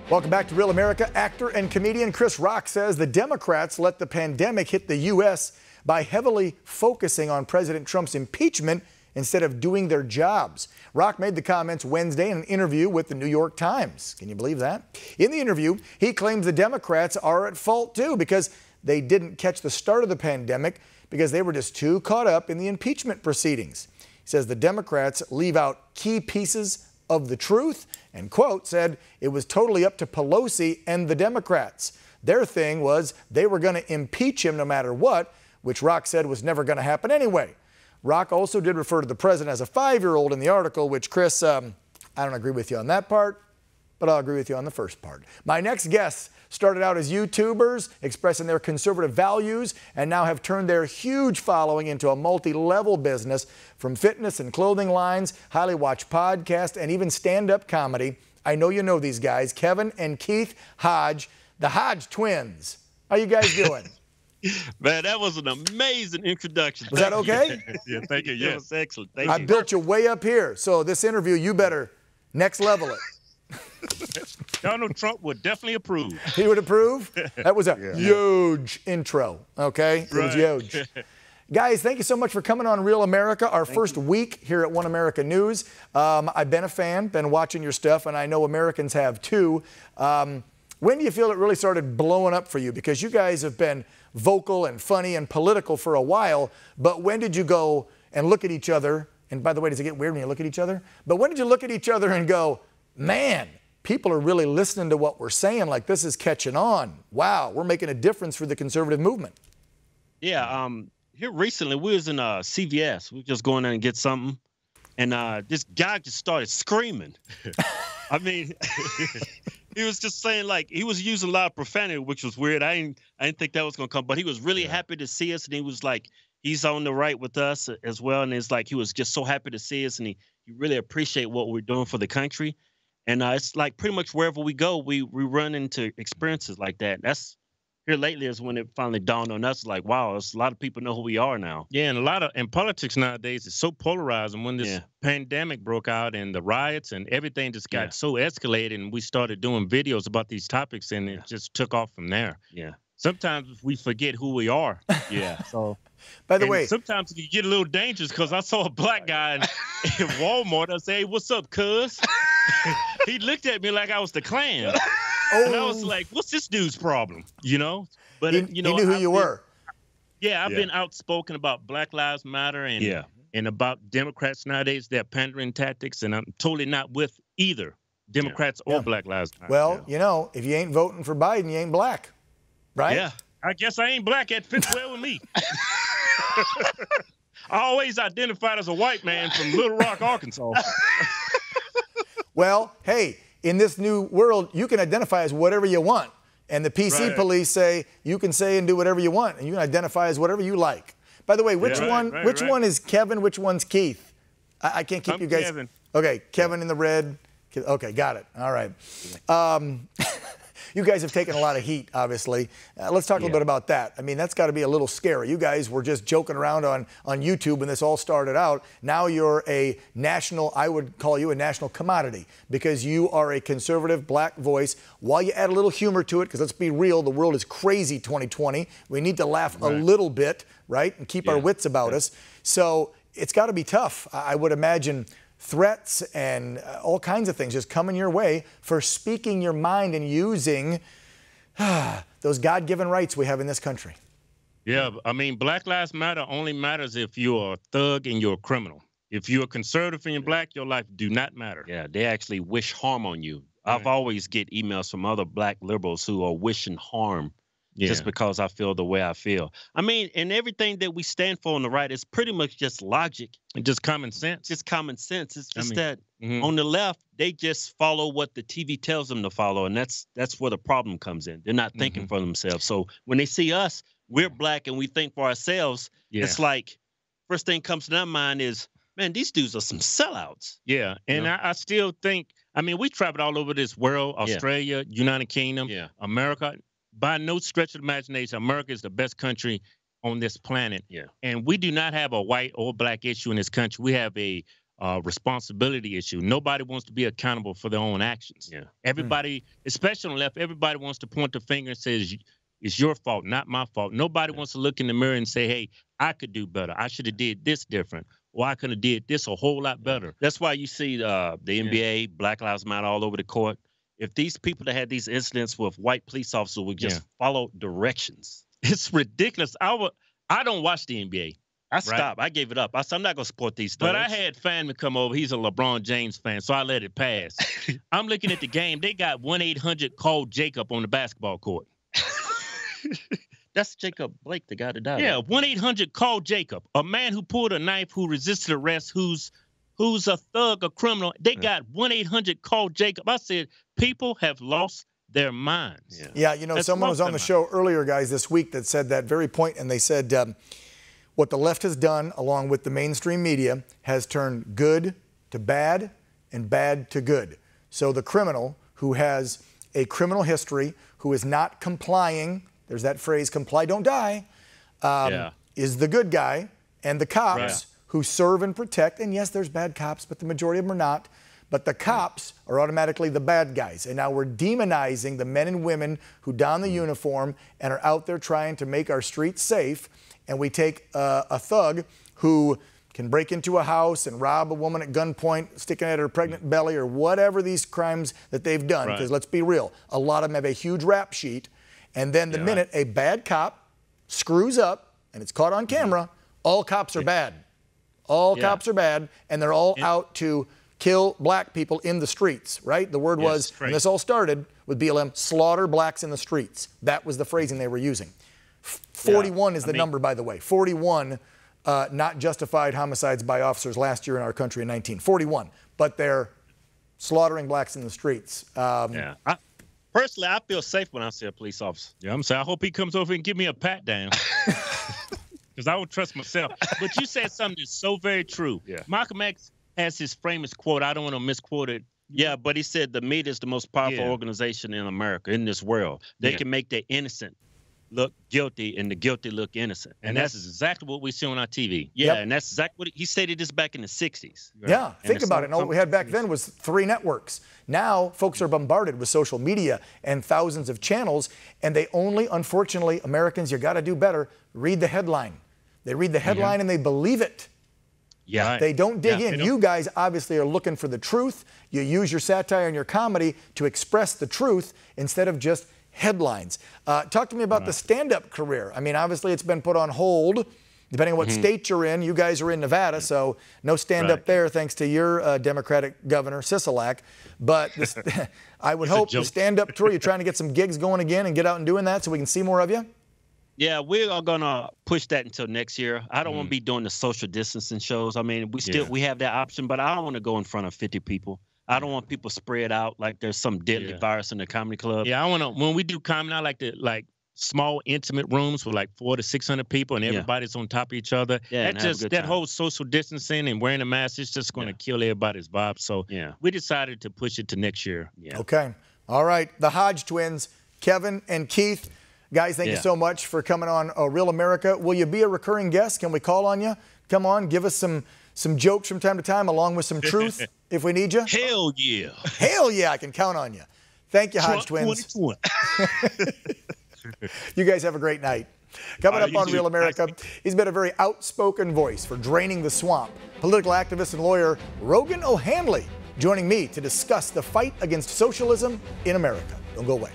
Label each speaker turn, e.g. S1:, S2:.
S1: Welcome back to Real America. Actor and comedian Chris Rock says the Democrats let the pandemic hit the U.S. by heavily focusing on President Trump's impeachment instead of doing their jobs. Rock made the comments Wednesday in an interview with the New York Times. Can you believe that? In the interview, he claims the Democrats are at fault too because they didn't catch the start of the pandemic because they were just too caught up in the impeachment proceedings. He says the Democrats leave out key pieces of the truth and, quote, said it was totally up to Pelosi and the Democrats. Their thing was they were going to impeach him no matter what, which Rock said was never going to happen anyway. Rock also did refer to the president as a 5-year-old in the article, which, Chris, I don't agree with you on that part, but I'll agree with you on the first part. My next guests started out as YouTubers expressing their conservative values and now have turned their huge following into a multi-level business, from fitness and clothing lines, highly watched podcasts, and even stand-up comedy. I know you know these guys, Kevin and Keith Hodge, the Hodge twins. How you guys doing?
S2: Man, that was an amazing introduction.
S1: Was that okay?
S2: Yeah, thank you. Yeah, it was excellent. Thank
S1: I
S2: you.
S1: built you way up here, so this interview, you better next level it.
S2: Donald Trump would definitely approve.
S1: He would approve? That was a huge intro, okay? It was huge. Guys, thank you so much for coming on Real America, our first week here at One America News. I've been a fan, been watching your stuff, and I know Americans have too. When do you feel it really started blowing up for you? Because you guys have been vocal and funny and political for a while, but when did you go and look at each other? And by the way, does it get weird when you look at each other? But when did you look at each other and go, man, people are really listening to what we're saying, like this is catching on. Wow, we're making a difference for the conservative movement.
S2: Yeah, here recently we was in CVS. We were just going in and get something, and this guy just started screaming. I mean, he was just saying, like, he was using a lot of profanity, which was weird. I didn't think that was gonna come, but he was really happy to see us, and he was like, he's on the right with us as well, and it's like he was just so happy to see us, and he really appreciate what we're doing for the country. And it's like pretty much wherever we go, we run into experiences like that. That's here lately is when it finally dawned on us, like, wow, a lot of people know who we are now. Yeah, and and politics nowadays is so polarized. And when this pandemic broke out and the riots and everything just got so escalated, and we started doing videos about these topics, and it just took off from there. Yeah. Sometimes we forget who we are. Yeah. So,
S1: by the way,
S2: sometimes it can get a little dangerous, because I saw a black guy in Walmart. I said, "Hey, what's up, cuz?" He looked at me like I was the Klan. And I was like, what's this dude's problem? You know? But
S1: you know, he knew who you were.
S2: Yeah, I've been outspoken about Black Lives Matter and about Democrats nowadays, their pandering tactics, and I'm totally not with either Democrats or Black Lives Matter.
S1: Well, you know, if you ain't voting for Biden, you ain't black, right?
S2: Yeah, I guess I ain't black. That fits well with me. I always identified as a white man from Little Rock, Arkansas.
S1: Well, hey, in this new world, you can identify as whatever you want. And the PC police say you can say and do whatever you want, and you can identify as whatever you like. By the way, which one is Kevin? Which one's Keith? I can't keep you guys.
S2: Kevin.
S1: Okay, Kevin in the red. Okay, got it. All right. You guys have taken a lot of heat, obviously. Let's talk a little bit about that. I mean, that's got to be a little scary. You guys were just joking around on YouTube when this all started out. Now you're a national, I would call you a national commodity, because you are a conservative black voice. While you add a little humor to it, because let's be real, the world is crazy 2020. We need to laugh a little bit, right, and keep our wits about us. So it's got to be tough. I would imagine threats and all kinds of things just coming your way for speaking your mind and using those God-given rights we have in this country.
S2: Yeah, I mean, Black Lives Matter only matters if you're a thug and you're a criminal. If you're a conservative and you're black, your life do not matter. Yeah, they actually wish harm on you. I've always get emails from other black liberals who are wishing harm just because I feel the way I feel. I mean, and everything that we stand for on the right is pretty much just logic. And just common sense. Just common sense. It's just that on the left, they just follow what the TV tells them to follow, and that's where the problem comes in. They're not thinking for themselves. So when they see us, we're black and we think for ourselves, it's like, first thing comes to their mind is, man, these dudes are some sellouts. Yeah, and I still think, I mean, we traveled all over this world, Australia, United Kingdom, America. By no stretch of the imagination, America is the best country on this planet. Yeah. And we do not have a white or black issue in this country. We have a responsibility issue. Nobody wants to be accountable for their own actions. Yeah. Everybody, especially on the left, everybody wants to point the finger and say, it's your fault, not my fault. Nobody wants to look in the mirror and say, hey, I could do better. I should have did this different. Or I could have did this a whole lot better. That's why you see the NBA, Black Lives Matter all over the court. If these people that had these incidents with white police officers would just follow directions, it's ridiculous. I don't watch the NBA. I stopped. I gave it up. I said, I'm not going to support these thugs. But I had Fanman come over. He's a LeBron James fan, so I let it pass. I'm looking at the game. They got 1-800-CALL Jacob on the basketball court.
S3: That's Jacob Blake, the guy that died.
S2: Yeah, 1-800-CALL Jacob. A man who pulled a knife, who resisted arrest, who's a thug, a criminal. They got 1-800-CALL Jacob. I said, people have lost their minds.
S1: Yeah, you know, someone was on the show earlier, guys, this week that said that very point, and they said what the left has done, along with the mainstream media, has turned good to bad and bad to good. So the criminal who has a criminal history, who is not complying, there's that phrase, comply, don't die, is the good guy, and the cops who serve and protect, and yes, there's bad cops, but the majority of them are not, but the cops are automatically the bad guys. And now we're demonizing the men and women who don the uniform and are out there trying to make our streets safe, and we take a thug who can break into a house and rob a woman at gunpoint, sticking at her pregnant belly, or whatever these crimes that they've done, because let's be real, a lot of them have a huge rap sheet. And then the minute a bad cop screws up and it's caught on camera, all cops are bad. All cops are bad, and they're all out to kill black people in the streets, right? The word was, and this all started with BLM, slaughter blacks in the streets. That was the phrasing they were using. 41 is the number, by the way. 41 not justified homicides by officers last year in our country in 1941, but they're slaughtering blacks in the streets.
S2: Personally, I feel safe when I see a police officer. Yeah, I'm saying I hope he comes over and give me a pat down. Because I don't trust myself. But you said something that's so very true. Yeah. Malcolm X has his famous quote. I don't want to misquote it. Yeah, but he said the media is the most powerful organization in America, in this world. They can make the innocent look guilty and the guilty look innocent. And that's exactly what we see on our TV. Yeah, and that's exactly what he stated this back in the 60s. Right?
S1: Yeah, think about it. And all we had back then was 3 networks. Now, folks are bombarded with social media and thousands of channels, and they only, unfortunately, Americans, you got to do better, read the headline. They read the headline and they believe it.
S2: Yeah.
S1: They don't dig in. You guys obviously are looking for the truth. You use your satire and your comedy to express the truth instead of just headlines. Talk to me about the stand-up career. I mean, obviously it's been put on hold, depending on what state you're in. You guys are in Nevada, so no stand-up there thanks to your Democratic governor, Sisolak. But I would hope the stand-up tour, you're trying to get some gigs going again and get out and doing that so we can see more of you?
S2: Yeah, we are gonna push that until next year. I don't want to be doing the social distancing shows. I mean, we have that option, but I don't want to go in front of 50 people. I don't want people spread out like there's some deadly virus in the comedy club. Yeah, I want to, when we do comedy, I like the small intimate rooms with like 400 to 600 people and everybody's on top of each other. Yeah, that whole social distancing and wearing a mask is just going to kill everybody's vibe. So we decided to push it to next year.
S1: Okay. All right. The Hodge twins, Kevin and Keith. Guys, thank you so much for coming on Real America. Will you be a recurring guest? Can we call on you? Come on, give us some jokes from time to time, along with some truth if we need you.
S2: Hell yeah.
S1: Hell yeah, I can count on you. Thank you, Hodge twins. You guys have a great night. Coming up on Real America, he's been a very outspoken voice for draining the swamp. Political activist and lawyer Rogan O'Hanley joining me to discuss the fight against socialism in America. Don't go away.